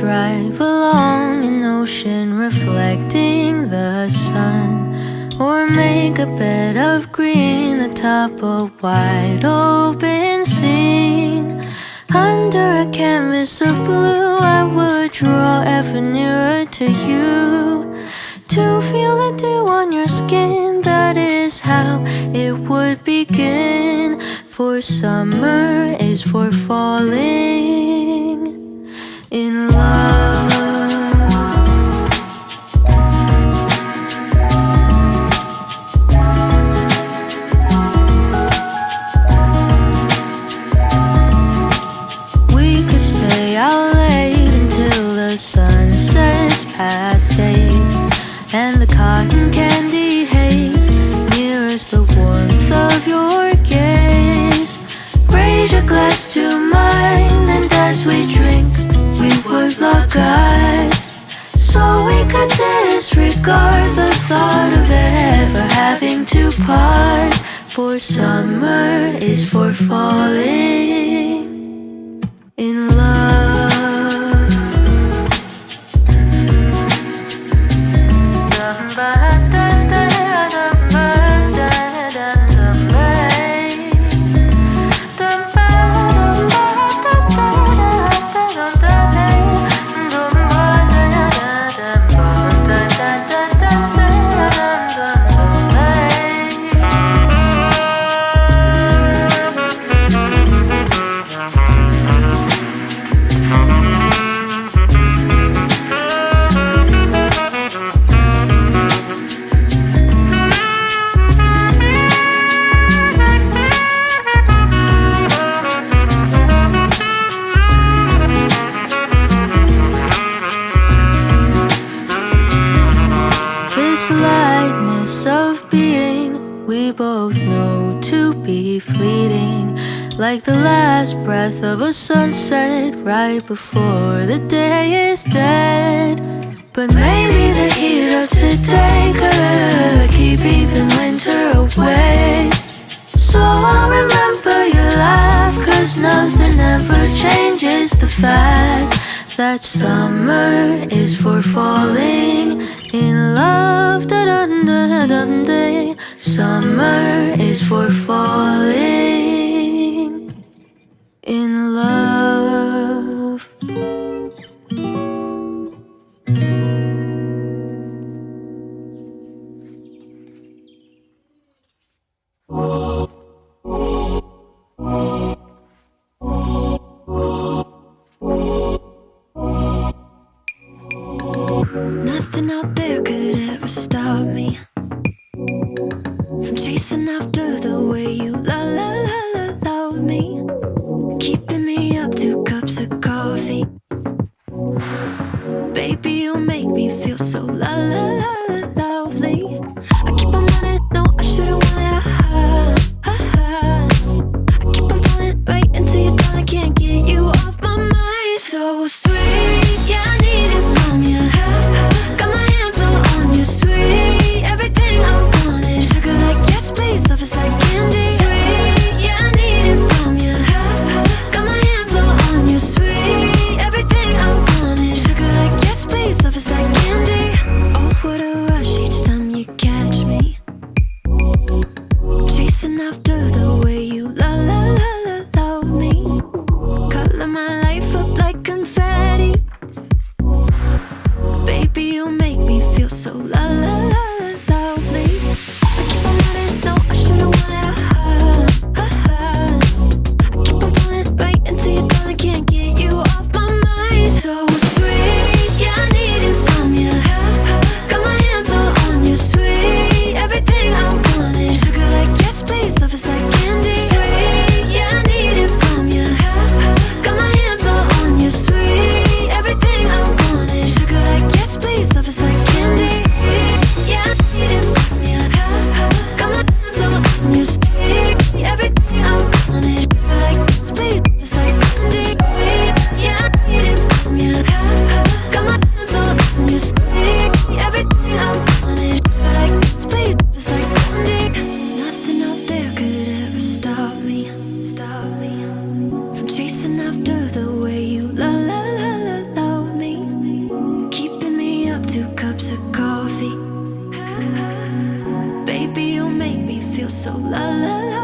drive along an ocean reflecting the sun, or make a bed of green atop a wide open scene. Under a canvas of blue I would draw ever nearer to you, to feel the dew on your skin. That is how it would begin. For summer is for falling in love. We could stay out late until the sun sets past 8, and the cotton candy haze mirrors the warmth of your gaze. Raise your glass to mine, and as we drink we would lock eyes, so we could disregard the thought of ever having to part. For summer is for falling in love. Lightness of being we both know to be fleeting, like the last breath of a sunset right before the day is dead. But maybe the heat of today could keep even winter away. So I'll remember your laugh, 'cause nothing ever changes the fact that summer is for falling in love. Da-dun-da-dun-day. Summer is for falling in love. Nothing out there could ever stop me from chasing after the way you love me, keeping me up 2 cups of coffee. Baby, you make me feel so lovely. I keep on running, no, I should've wanted I keep on falling right into your thought, I can't get you off my mind. So sweet, yeah, I need it from you. Got my hands all on you, sweet. Everything I wanted, sugar like yes please, love is like candy. Sweet, yeah, I need it from you. Got my hands all on you, sweet. Everything I wanted, sugar like yes please, love is like candy. Oh, what a rush each time you catch me, chasing after the way you love me, color my life up like confetti. Baby, you make me feel so lovely. I keep on running, no, I should've wanted I keep on falling right into your thought, I can't get you off my mind. So sweet, yeah, I need it from you. Got my hands all on you, sweet. Everything I wanted, sugar like yes please, love is like candy. Sweet, yeah, I need it from you. Got my hands all on you, sweet. Everything I wanted, sugar like yes please, love is like candy. to coffee. Baby, you make me feel so la la la.